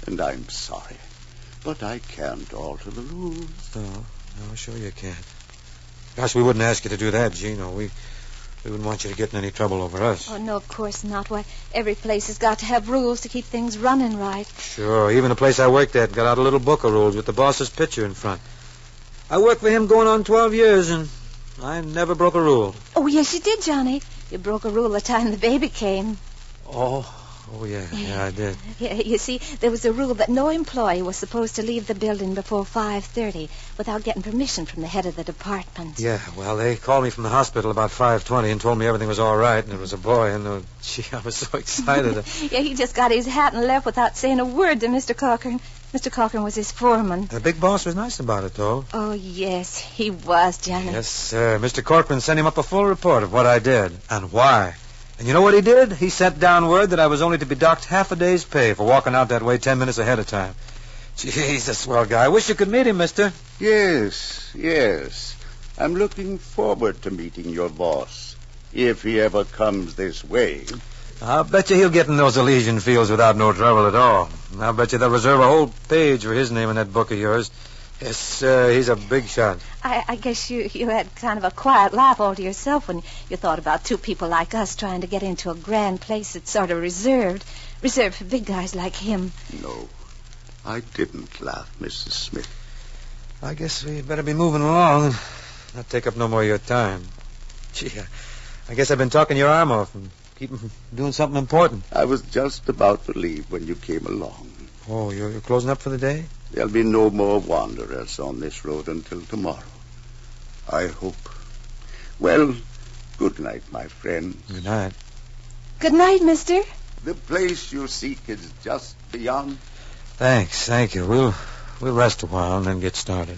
And I'm sorry, but I can't alter the rules. No, sure you can't. Gosh, we wouldn't ask you to do that, Gino. We wouldn't want you to get in any trouble over us. Oh, no, of course not. Why, every place has got to have rules to keep things running right. Sure, even the place I worked at got out a little book of rules with the boss's picture in front. I worked for him going on 12 years, and I never broke a rule. Oh, yes, you did, Johnny. You broke a rule the time the baby came. Oh, yeah, I did. Yeah, you see, there was a rule that no employee was supposed to leave the building before 5:30 without getting permission from the head of the department. Yeah, well, they called me from the hospital about 5:20 and told me everything was all right, and it was a boy, and, gee, I was so excited. Yeah, he just got his hat and left without saying a word to Mr. Corcoran. Mr. Corcoran was his foreman. The big boss was nice about it, though. Oh, yes, he was, Johnny. Yes, sir. Mr. Corcoran sent him up a full report of what I did and why. And you know what he did? He sent down word that I was only to be docked half a day's pay for walking out that way 10 minutes ahead of time. Gee, he's a swell guy. I wish you could meet him, mister. Yes. I'm looking forward to meeting your boss, if he ever comes this way. I'll bet you he'll get in those Elysian fields without no trouble at all. I'll bet you they'll reserve a whole page for his name in that book of yours. Yes, sir, he's a big shot. I guess you had kind of a quiet laugh all to yourself when you thought about two people like us trying to get into a grand place that's sort of reserved for big guys like him. No, I didn't laugh, Mrs. Smith. I guess we better be moving along and not take up no more of your time. Gee, I guess I've been talking your arm off and keep him from doing something important. I was just about to leave when you came along. Oh, you're closing up for the day? There'll be no more wanderers on this road until tomorrow. I hope. Well, good night, my friend. Good night. Good night, mister. The place you seek is just beyond. Thanks, thank you. We'll rest a while and then get started.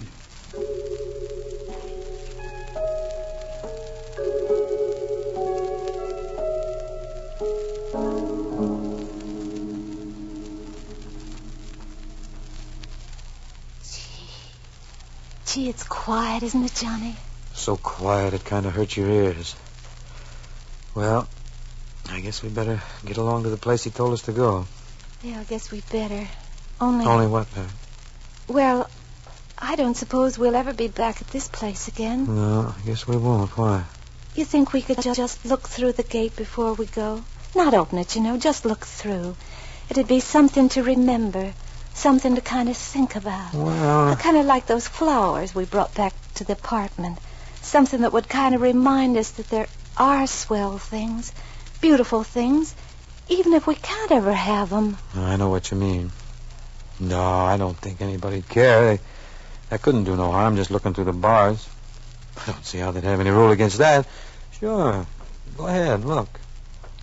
Gee, it's quiet, isn't it, Johnny? So quiet it kind of hurts your ears. Well, I guess we better get along to the place he told us to go. Yeah, I guess we better. Only what, ma'am? Well, I don't suppose we'll ever be back at this place again. No, I guess we won't. Why? You think we could just look through the gate before we go? Not open it, just look through. It'd be something to remember. Something to kind of think about. Well, kind of like those flowers we brought back to the apartment. Something that would kind of remind us that there are swell things, beautiful things, even if we can't ever have them. I know what you mean. No, I don't think anybody'd care. They couldn't do no harm just looking through the bars. I don't see how they'd have any rule against that. Sure. Go ahead, look.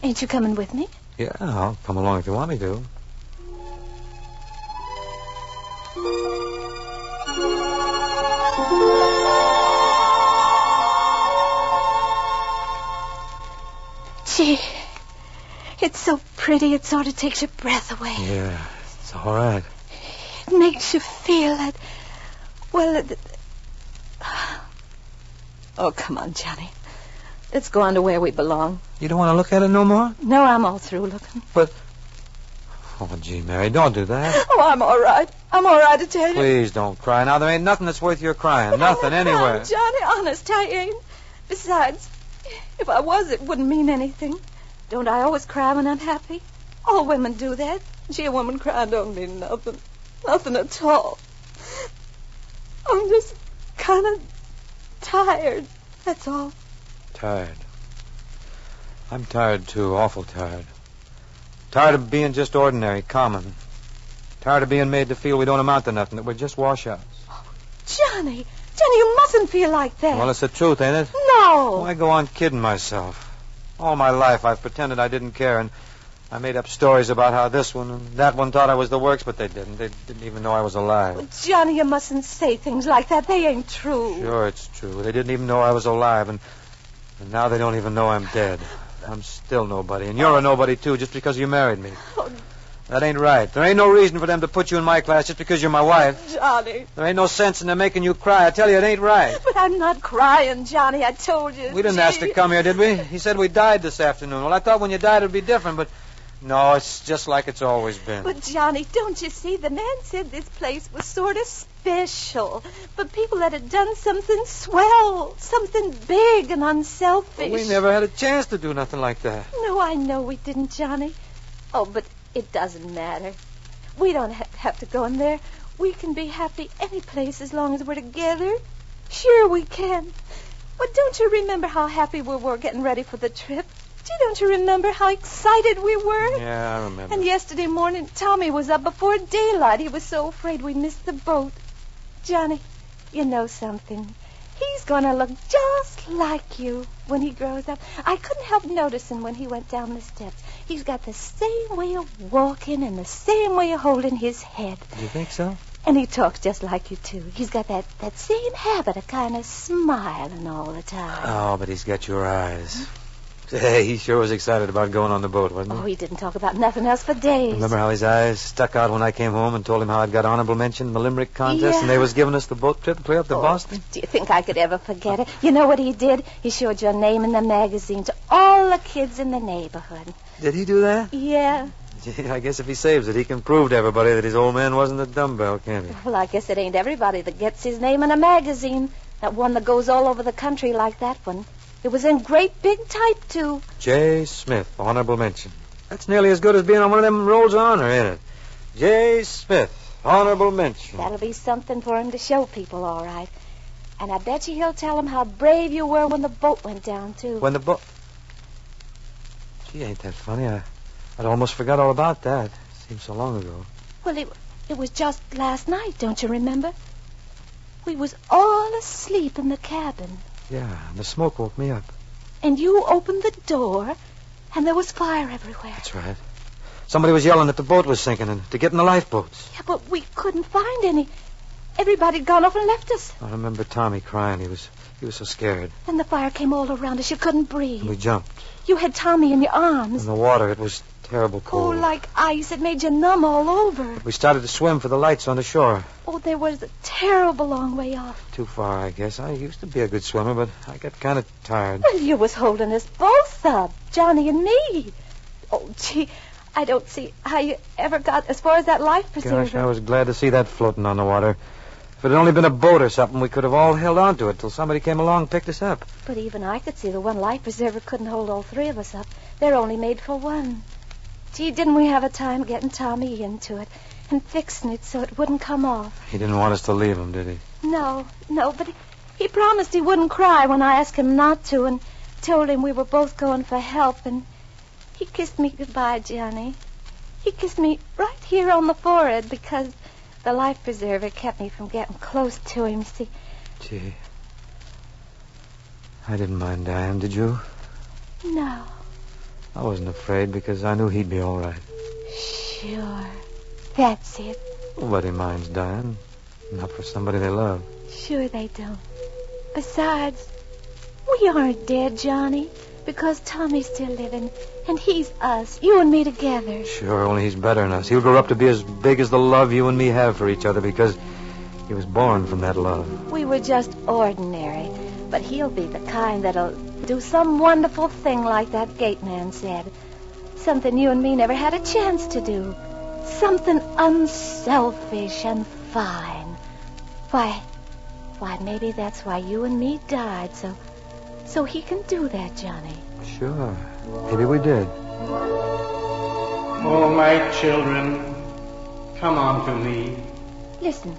Ain't you coming with me? Yeah, I'll come along if you want me to. Gee, it's so pretty it sort of takes your breath away. Yeah, it's all right. It makes you feel that, well, oh, come on, Johnny. Let's go on to where we belong. You don't want to look at it no more? No, I'm all through looking. But, oh, gee, Mary, don't do that. Oh, I'm all right. I'm all right, I tell you. Please don't cry. Now, there ain't nothing that's worth your crying. Nothing, anywhere. Johnny, honest, I ain't. Besides, if I was, it wouldn't mean anything. Don't I always cry when I'm happy? All women do that. Gee, a woman crying don't mean nothing. Nothing at all. I'm just kind of tired, that's all. Tired. I'm tired, too. Awful tired. Tired of being just ordinary, common. Tired of being made to feel we don't amount to nothing, that we're just washouts. Oh, Johnny, you mustn't feel like that. Well, it's the truth, ain't it? No. Why go on kidding myself? All my life I've pretended I didn't care, and I made up stories about how this one and that one thought I was the works, but they didn't. They didn't even know I was alive. Well, Johnny, you mustn't say things like that. They ain't true. Sure, it's true. They didn't even know I was alive, and now they don't even know I'm dead. I'm still nobody, and you're a nobody, too, just because you married me. Oh, that ain't right. There ain't no reason for them to put you in my class just because you're my wife. Johnny. There ain't no sense in them making you cry. I tell you, it ain't right. But I'm not crying, Johnny. I told you. We didn't ask to come here, did we? He said we died this afternoon. Well, I thought when you died it would be different, but No, it's just like it's always been. But, Johnny, don't you see? The man said this place was sort of special. But people that had done something swell, something big and unselfish. But we never had a chance to do nothing like that. No, I know we didn't, Johnny. Oh, but it doesn't matter. We don't have to go in there. We can be happy any place as long as we're together. Sure we can. But don't you remember how happy we were getting ready for the trip? Don't you remember how excited we were? Yeah, I remember. And yesterday morning, Tommy was up before daylight. He was so afraid we'd miss the boat. Johnny, you know something. He's going to look just like you when he grows up. I couldn't help noticing when he went down the steps. He's got the same way of walking and the same way of holding his head. Do you think so? And he talks just like you, too. He's got that same habit of kind of smiling all the time. Oh, but he's got your eyes. Hey, he sure was excited about going on the boat, wasn't he? Oh, he didn't talk about nothing else for days. Remember how his eyes stuck out when I came home and told him how I'd got honorable mention in the Limerick contest and they was giving us the boat trip clear up to Boston? Do you think I could ever forget it? You know what he did? He showed your name in the magazine to all the kids in the neighborhood. Did he do that? Yeah. Gee, I guess if he saves it, he can prove to everybody that his old man wasn't a dumbbell, can't he? Well, I guess it ain't everybody that gets his name in a magazine. That one that goes all over the country like that one. It was in great big type, too. J. Smith, honorable mention. That's nearly as good as being on one of them rolls of honor, ain't it? J. Smith, honorable mention. That'll be something for him to show people, all right. And I bet you he'll tell them how brave you were when the boat went down, too. When the boat... Gee, ain't that funny? I'd almost forgot all about that. Seems so long ago. Well, it was just last night, don't you remember? We was all asleep in the cabin. Yeah, and the smoke woke me up. And you opened the door, and there was fire everywhere. That's right. Somebody was yelling that the boat was sinking and to get in the lifeboats. Yeah, but we couldn't find any. Everybody'd gone off and left us. I remember Tommy crying. He was so scared. And the fire came all around us. You couldn't breathe. And we jumped. You had Tommy in your arms. In the water, it was terrible cold. Oh, like ice. It made you numb all over. We started to swim for the lights on the shore. Oh, there was a terrible long way off. Too far, I guess. I used to be a good swimmer, but I got kind of tired. Well, you was holding us both up, Johnny and me. Oh, gee, I don't see how you ever got as far as that life preserver. Gosh, I was glad to see that floating on the water. If it had only been a boat or something, we could have all held on to it till somebody came along and picked us up. But even I could see the one life preserver couldn't hold all three of us up. They're only made for one. Gee, didn't we have a time getting Tommy into it and fixing it so it wouldn't come off? He didn't want us to leave him, did he? No, but he promised he wouldn't cry when I asked him not to and told him we were both going for help, and he kissed me goodbye, Johnny. He kissed me right here on the forehead because the life preserver kept me from getting close to him, see. Gee. I didn't mind dying, did you? No. I wasn't afraid because I knew he'd be all right. Sure. That's it. Nobody minds dying. Not for somebody they love. Sure they don't. Besides, we aren't dead, Johnny, because Tommy's still living, and he's us, you and me together. Sure, only he's better than us. He'll grow up to be as big as the love you and me have for each other because he was born from that love. We were just ordinary, but he'll be the kind that'll do some wonderful thing like that gate man said. Something you and me never had a chance to do. Something unselfish and fine. Why, maybe that's why you and me died, so he can do that, Johnny. Sure. Maybe we did. Oh, my children, come on to me. Listen,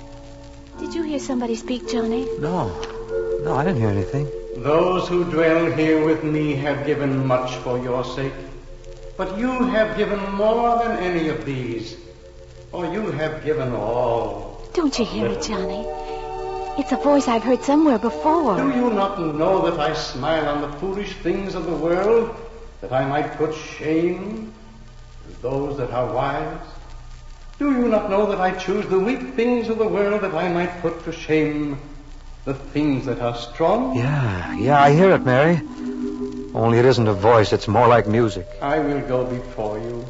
did you hear somebody speak, Johnny? No, I didn't hear anything. Those who dwell here with me have given much for your sake, but you have given more than any of these, for you have given all. Don't you hear it, Johnny? It's a voice I've heard somewhere before. Do you not know that I smile on the foolish things of the world, that I might put shame to those that are wise? Do you not know that I choose the weak things of the world, that I might put to shame the things that are strong? Yeah, I hear it, Mary. Only it isn't a voice, it's more like music. I will go before you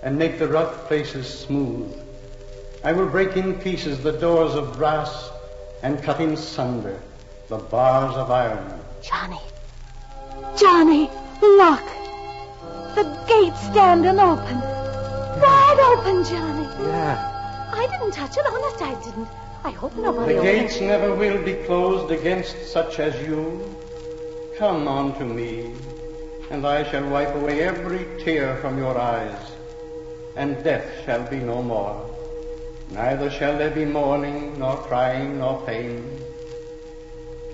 and make the rough places smooth. I will break in pieces the doors of brass and cut in sunder the bars of iron. Johnny, look! the gate's standing open. Wide open, Johnny. Yeah. I didn't touch it. Honest, I didn't. I hope nobody The opened it. gates never will be closed against such as you. Come unto me, and I shall wipe away every tear from your eyes, and death shall be no more. Neither shall there be mourning, nor crying, nor pain.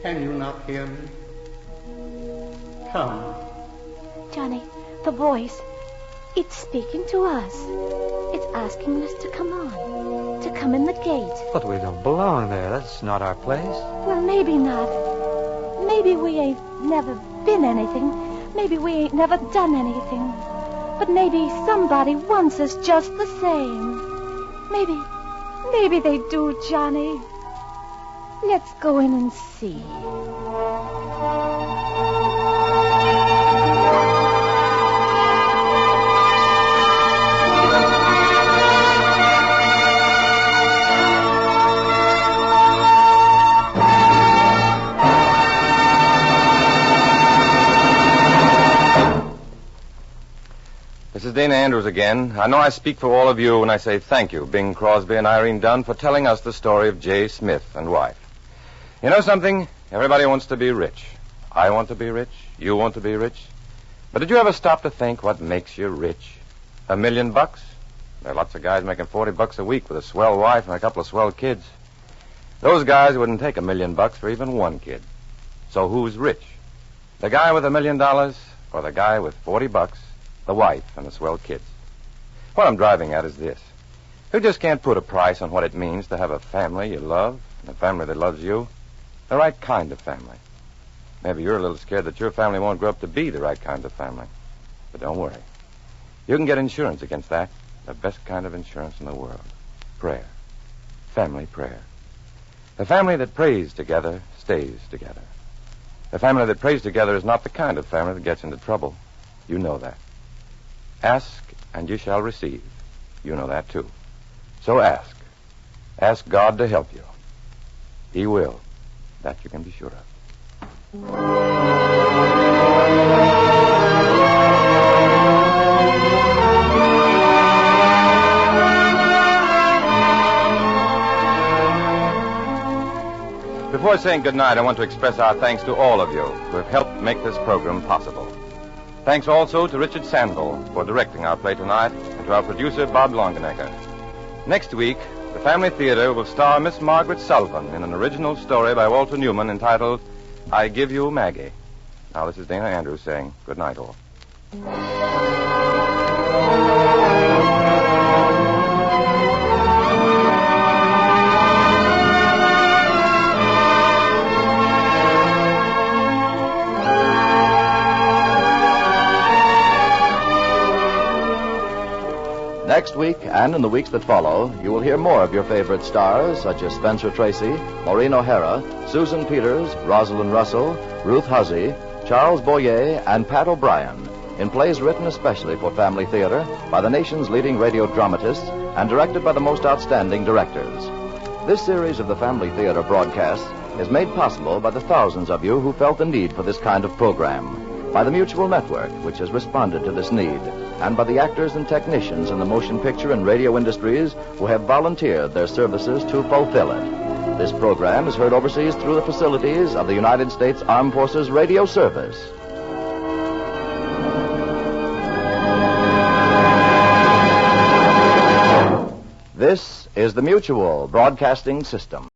Can you not hear me? Come. Johnny, the voice, it's speaking to us. It's asking us to come on, to come in the gate. But we don't belong there. That's not our place. Well, maybe not. Maybe we ain't never been anything. Maybe we ain't never done anything. But maybe somebody wants us just the same. Maybe they do, Johnny. Let's go in and see. This is Dana Andrews again. I know I speak for all of you when I say thank you, Bing Crosby and Irene Dunn, for telling us the story of J. Smith and wife. You know something? Everybody wants to be rich. I want to be rich. You want to be rich. But did you ever stop to think what makes you rich? $1 million? There are lots of guys making $40 a week with a swell wife and a couple of swell kids. Those guys wouldn't take $1 million for even one kid. So who's rich? The guy with $1 million or the guy with $40? The wife and the swell kids. What I'm driving at is this. You just can't put a price on what it means to have a family you love and a family that loves you. The right kind of family. Maybe you're a little scared that your family won't grow up to be the right kind of family. But don't worry. You can get insurance against that. The best kind of insurance in the world. Prayer. Family prayer. The family that prays together stays together. The family that prays together is not the kind of family that gets into trouble. You know that. Ask, and you shall receive. You know that, too. So ask. Ask God to help you. He will. That you can be sure of. Before saying goodnight, I want to express our thanks to all of you who have helped make this program possible. Thanks also to Richard Sandville for directing our play tonight, and to our producer, Bob Longenegger. Next week, the Family Theater will star Miss Margaret Sullivan in an original story by Walter Newman entitled, I Give You Maggie. Now, this is Dana Andrews saying good night, all. Next week, and in the weeks that follow, you will hear more of your favorite stars, such as Spencer Tracy, Maureen O'Hara, Susan Peters, Rosalind Russell, Ruth Huzzy, Charles Boyer, and Pat O'Brien, in plays written especially for family theater by the nation's leading radio dramatists and directed by the most outstanding directors. This series of the Family Theater broadcasts is made possible by the thousands of you who felt the need for this kind of program, by the Mutual Network, which has responded to this need, and by the actors and technicians in the motion picture and radio industries who have volunteered their services to fulfill it. This program is heard overseas through the facilities of the United States Armed Forces Radio Service. This is the Mutual Broadcasting System.